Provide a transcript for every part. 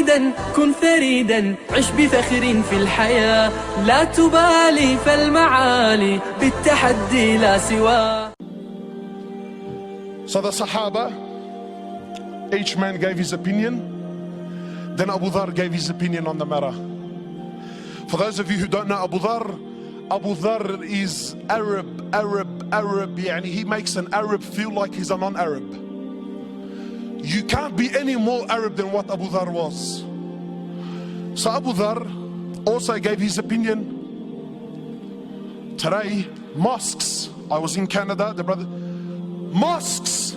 وحيدا كن فريدا عش بفخر في الحياة لا تبالي فالمعالي بالتحدي لا سواه. So the Sahaba, each man gave his opinion. Then Abu Dhar gave his opinion on the matter. For those of you who don't know Abu Dhar is Arab. Yani he makes an Arab feel like he's a non-Arab. You can't be any more Arab than what Abu Dhar was. So Abu Dhar also gave his opinion. Today, mosques, I was in Canada, mosques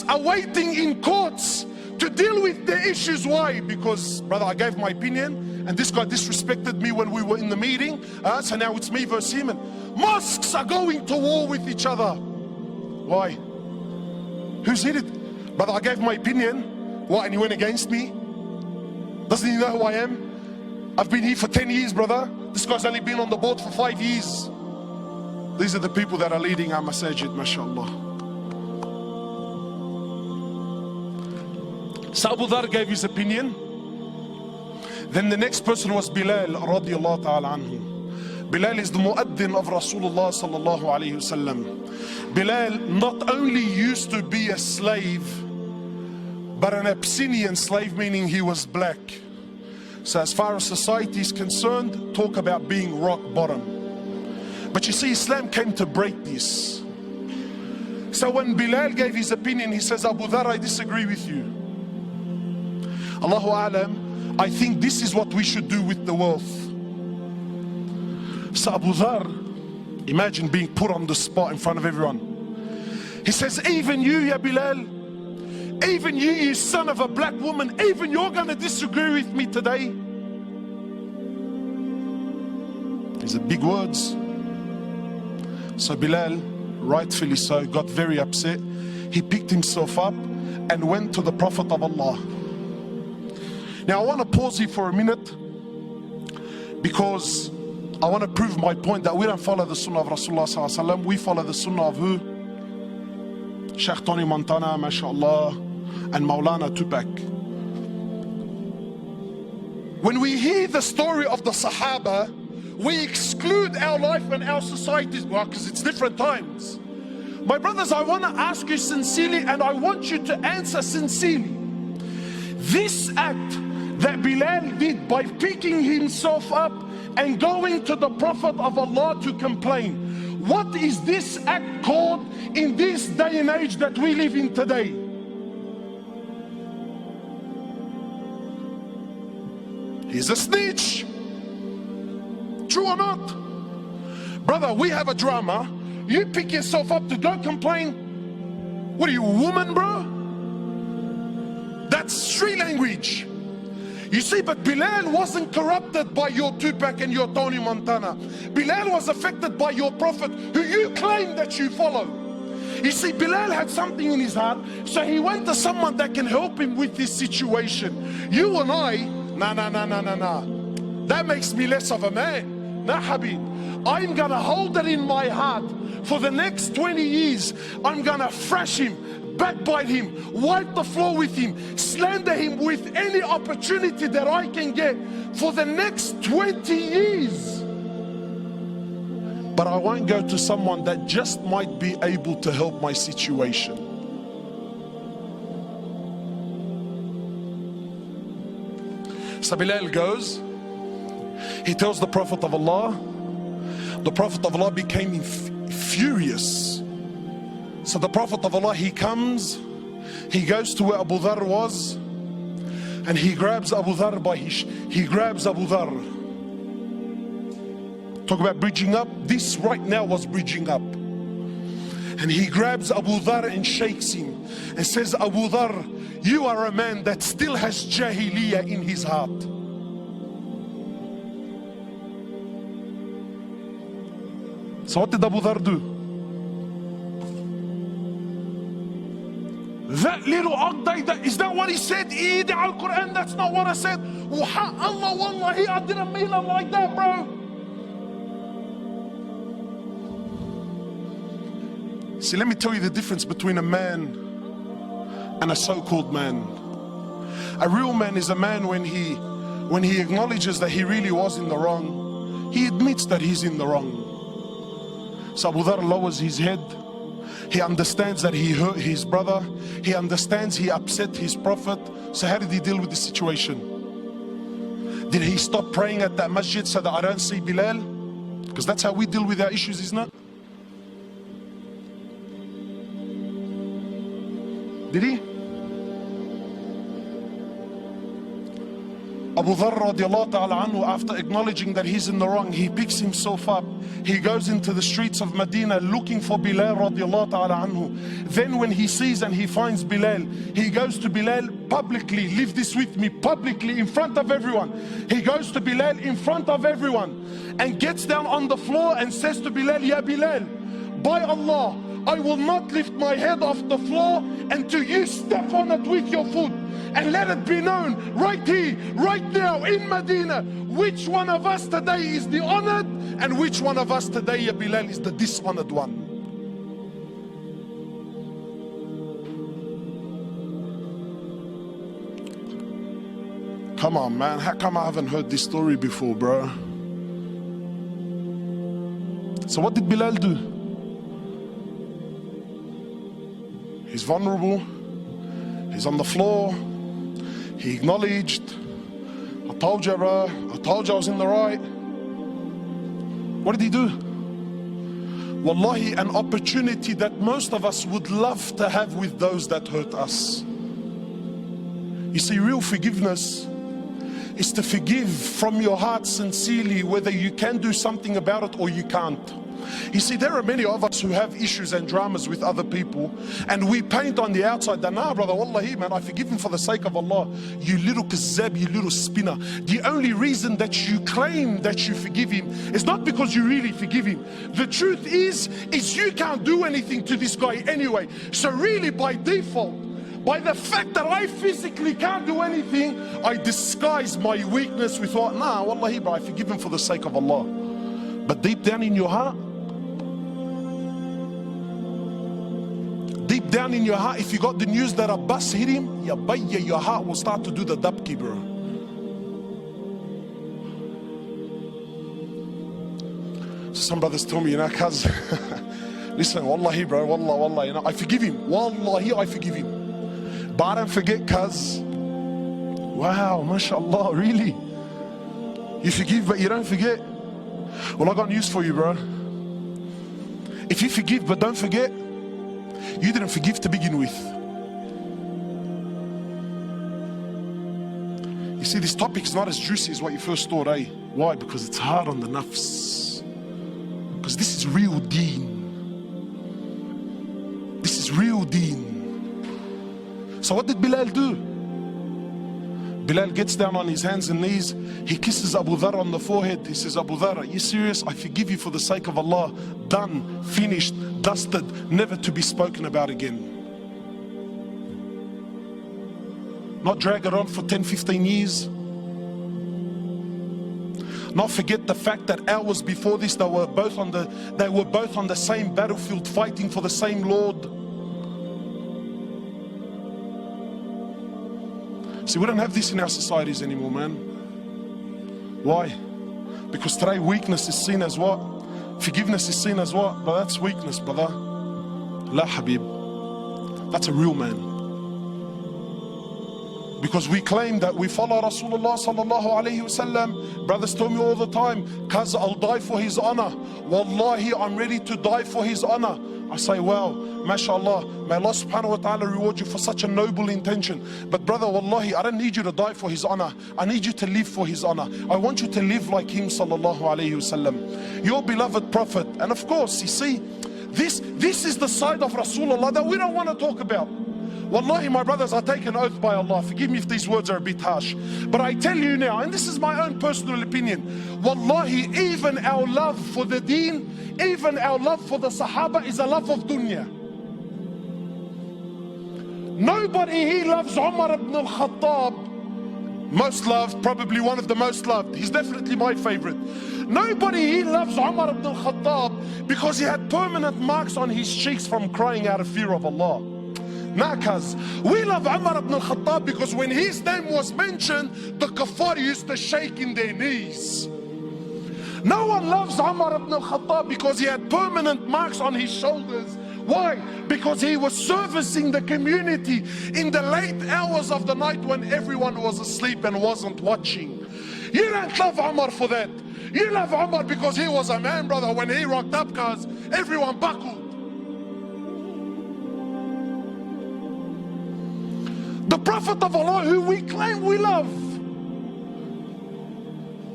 are waiting in courts to deal with the issues. Why? Because, brother, I gave my opinion and this guy disrespected me when we were in the meeting, so now it's me versus him. And mosques are going to war with each other. Why? Who's hit it? Brother, I gave my opinion. What, and he went against me? Doesn't he know who I am? I've been here for 10 years, brother. This guy's only been on the board for 5 years. These are the people that are leading our masajid, mashallah. So Abu Dhar gave his opinion. Then the next person was Bilal radiallahu ta'ala anhu. Bilal is the muaddin of Rasulullah sallallahu alayhi wasallam. Bilal not only used to be a slave, but an Abyssinian slave, meaning he was black. So as far as society is concerned, talk about being rock bottom. But you see, Islam came to break this. So when Bilal gave his opinion, he says, Abu Dhar, I disagree with you. Allahu A'lam, I think this is what we should do with the wealth. So Abu Dhar, imagine being put on the spot in front of everyone. He says, even you, ya Bilal, even you son of a black woman, even you're going to disagree with me today. These are big words. So Bilal, rightfully so, got very upset. He picked himself up and went to the Prophet of Allah. Now I want to pause here for a minute because I want to prove my point that we don't follow the Sunnah of Rasulullah sallallahu alaihi wasallam. We follow the Sunnah of who? Sheikh Tony Montana, mashallah, and Maulana Tupac. When we hear the story of the Sahaba, we exclude our life and our societies, well, because it's different times. My brothers, I want to ask you sincerely, and I want you to answer sincerely. This act that Bilal did by picking himself up and going to the Prophet of Allah to complain, what is this act called in this day and age that we live in today? He's a snitch. True or not? Brother, we have a drama. You pick yourself up to go complain. What are you, a woman, bro? That's street language. You see, but Bilal wasn't corrupted by your Tupac and your Tony Montana. Bilal was affected by your Prophet, who you claim that you follow. You see, Bilal had something in his heart, so he went to someone that can help him with this situation. You and I, nah. That makes me less of a man. Nah, Habib. I'm gonna hold it in my heart for the next 20 years. I'm gonna thrash him, backbite him, wipe the floor with him, slander him with any opportunity that I can get for the next 20 years. But I won't go to someone that just might be able to help my situation. So Bilal goes, he tells the Prophet of Allah. The Prophet of Allah became furious. So the Prophet of Allah, he comes, he goes to where Abu Dhar was, and he grabs Abu Dhar he grabs Abu Dhar. Talk about bridging up. This right now was bridging up. And he grabs Abu Dhar and shakes him and says, Abu Dhar, you are a man that still has jahiliyyah in his heart. So what did Abu Dhar do? That little Aqday, is that what he said? Eid al-Quran, that's not what I said. Allah, wallahi, I didn't mean it like that, bro. See, let me tell you the difference between a man and a so-called man. A real man is a man when he acknowledges that he really was in the wrong, he admits that he's in the wrong. So Abu Dharr lowers his head. He understands that he hurt his brother. He understands he upset his Prophet. So how did he deal with the situation? Did he stop praying at that masjid so that I don't see Bilal? Because that's how we deal with our issues, isn't it? Did he? Abu Dharr radiallahu ta'ala anhu, after acknowledging that he's in the wrong, he picks himself up. He goes into the streets of Medina looking for Bilal radiallahu ta'ala anhu. Then when he sees and he finds Bilal, he goes to Bilal publicly. Leave this with me, publicly, in front of everyone. He goes to Bilal in front of everyone and gets down on the floor and says to Bilal, Ya Bilal, by Allah, I will not lift my head off the floor until you step on it with your foot. And let it be known right here, right now in Medina, which one of us today is the honored and which one of us today, Ya Bilal, is the dishonored one. Come on, man. How come I haven't heard this story before, bro? So what did Bilal do? He's vulnerable. He's on the floor. He acknowledged, I told you, bro. I told you I was in the right. What did he do? Wallahi, an opportunity that most of us would love to have with those that hurt us. You see, real forgiveness is to forgive from your heart sincerely, whether you can do something about it or you can't. You see, there are many of us who have issues and dramas with other people, and we paint on the outside that, nah brother, wallahi man, I forgive him for the sake of Allah. You little kazzab, you little spinner. The only reason that you claim that you forgive him is not because you really forgive him. The truth is you can't do anything to this guy anyway. So really, by default, by the fact that I physically can't do anything, I disguise my weakness with what? Nah, wallahi bro, I forgive him for the sake of Allah. But deep down in your heart, deep down in your heart, if you got the news that a bus hit him, your heart will start to do the dabki, bro. So some brothers tell me, you know, cuz, listen, wallahi bro, wallah, you know, I forgive him. Wallahi, I forgive him. But I don't forget, cuz. Wow, mashallah, really? You forgive, but you don't forget? Well, I got news for you, bro. If you forgive but don't forget, you didn't forgive to begin with. You see, this topic is not as juicy as what you first thought, eh? Why? Because it's hard on the nafs. Because this is real deen. This is real deen. So what did Bilal do? Bilal gets down on his hands and knees. He kisses Abu Dharr on the forehead. He says, Abu Dharr, are you serious? I forgive you for the sake of Allah. Done, finished, dusted, never to be spoken about again. Not drag it on for 10, 15 years. Not forget the fact that hours before this, they were both on the same battlefield fighting for the same Lord. See, we don't have this in our societies anymore, man. Why? Because today weakness is seen as what? Forgiveness is seen as what? But that's weakness, brother. La Habib. That's a real man. Because we claim that we follow Rasulullah sallallahu alayhi wasallam. Brothers tell me all the time, cuz I'll die for his honor. Wallahi, I'm ready to die for his honor. I say, wow, mashallah, may Allah subhanahu wa ta'ala reward you for such a noble intention. But brother, wallahi, I don't need you to die for his honor. I need you to live for his honor. I want you to live like him sallallahu alayhi wasallam, your beloved prophet. And of course, you see, this is the side of Rasulullah that we don't want to talk about. Wallahi, my brothers, I take an oath by Allah. Forgive me if these words are a bit harsh, but I tell you now, and this is my own personal opinion, wallahi, even our love for the deen, even our love for the Sahaba is a love of dunya. Nobody here loves Umar ibn al-Khattab. Most loved, probably one of the most loved. He's definitely my favorite. Nobody here loves Umar ibn al-Khattab because he had permanent marks on his cheeks from crying out of fear of Allah. Nah, cuz we love Umar ibn al-Khattab because when his name was mentioned, the kuffar used to shake in their knees. No one loves Umar ibn al-Khattab because he had permanent marks on his shoulders. Why? Because he was servicing the community in the late hours of the night when everyone was asleep and wasn't watching. You don't love Umar for that. You love Umar because he was a man, brother. When he rocked up, cuz everyone buckled. The Prophet of Allah who we claim we love.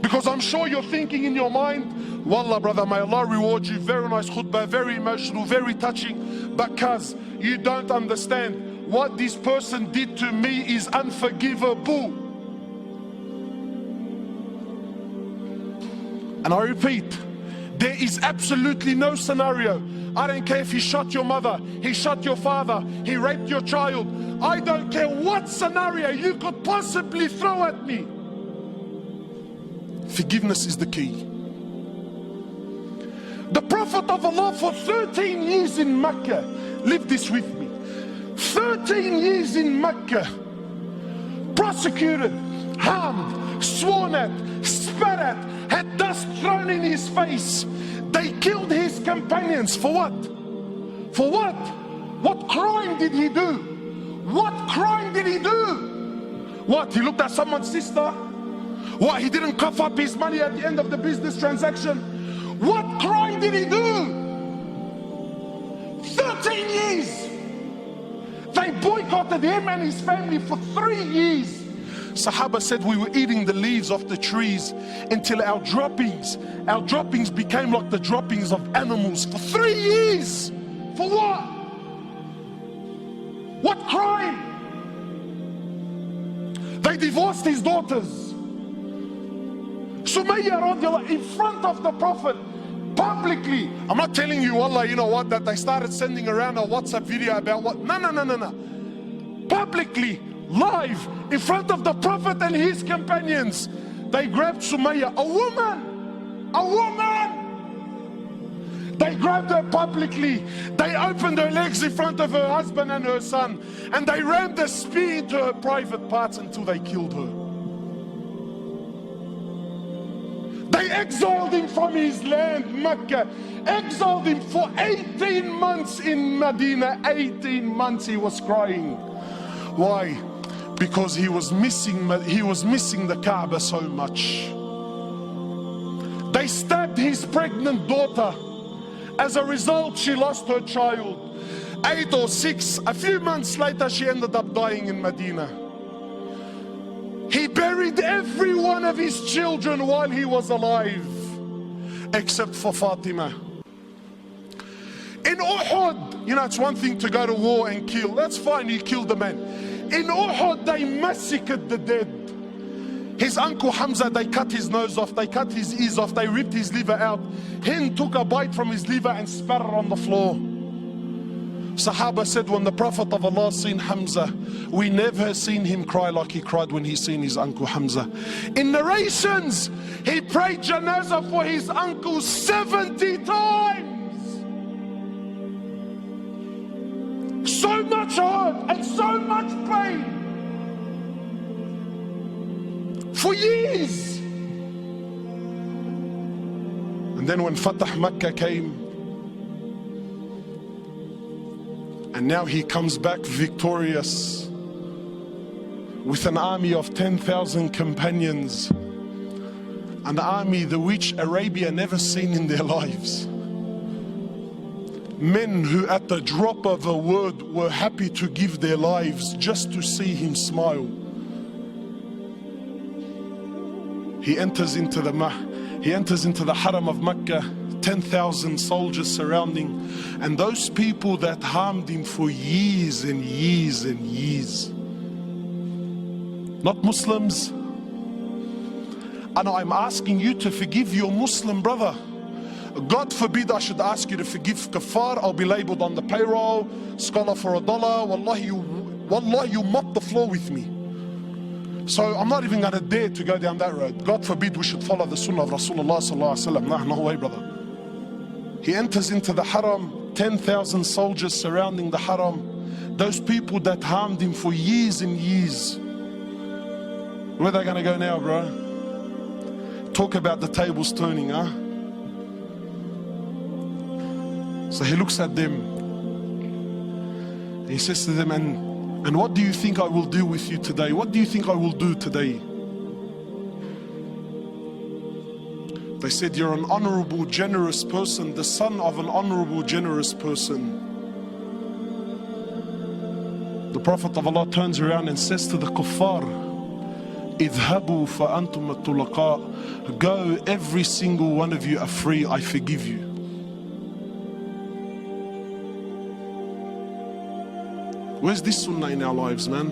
Because I'm sure you're thinking in your mind, wallah brother, may Allah reward you, very nice khutbah, very emotional, very touching, but cuz you don't understand, what this person did to me is unforgivable. And I repeat, there is absolutely no scenario. I don't care if he shot your mother, he shot your father, he raped your child. I don't care what scenario you could possibly throw at me. Forgiveness is the key. The Prophet of Allah for 13 years in Mecca, live this with me, 13 years in Mecca, prosecuted, harmed, sworn at, spat at, had dust thrown in his face. They killed his companions for what? For what? What crime did he do? What crime did he do? What? He looked at someone's sister? What? He didn't cough up his money at the end of the business transaction? What crime did he do? 13 years. They boycotted him and his family for 3 years. Sahaba said we were eating the leaves off the trees until our droppings became like the droppings of animals for 3 years. For what? What crime? They divorced his daughters. Sumayya radiallahu in front of the Prophet, publicly. I'm not telling you, Allah, you know what, that they started sending around a WhatsApp video about what. No. Publicly, live, in front of the Prophet and his companions, they grabbed Sumayya, a woman. They grabbed her publicly. They opened her legs in front of her husband and her son, and they rammed a spear into her private parts until they killed her. They exiled him from his land, Mecca, exiled him for 18 months in Medina. 18 months he was crying. Why? Because he was missing the Kaaba so much. They stabbed his pregnant daughter. As a result, she lost her child. 8 or 6, a few months later, she ended up dying in Medina. He buried every one of his children while he was alive, except for Fatima. In Uhud, you know, it's one thing to go to war and kill. That's fine, you killed the man. In Uhud, they massacred the dead. His uncle Hamza, they cut his nose off, they cut his ears off, they ripped his liver out. Hind took a bite from his liver and spat it on the floor. Sahaba said when the Prophet of Allah seen Hamza, we never seen him cry like he cried when he seen his uncle Hamza. In narrations, he prayed janazah for his uncle 70 times. So much hurt and so much pain. For years. And then when Fatah Makkah came, and now he comes back victorious with an army of 10,000 companions, an army the which Arabia never seen in their lives. Men who at the drop of a word were happy to give their lives just to see him smile. He enters into the Haram of Mecca, 10,000 soldiers surrounding, and those people that harmed him for years and years and years. Not Muslims. And I'm asking you to forgive your Muslim brother. God forbid I should ask you to forgive kafar. I'll be labeled on the payroll, scholar for $1. Wallahi, you mop the floor with me. So I'm not even going to dare to go down that road. God forbid we should follow the sunnah of Rasulullah sallallahu alaihi wasallam. No way, brother. He enters into the haram, 10,000 soldiers surrounding the haram. those people that harmed him for years and years, where are they going to go now, bro? Talk about the tables turning, huh? So he looks at them. He says to them, and what do you think I will do with you today? What do you think I will do today? They said, you're an honorable, generous person, the son of an honorable, generous person. The Prophet of Allah turns around and says to the kuffar, idhabu fa antum at-tulaqa. Go, every single one of you are free, I forgive you. Where's this sunnah in our lives, man?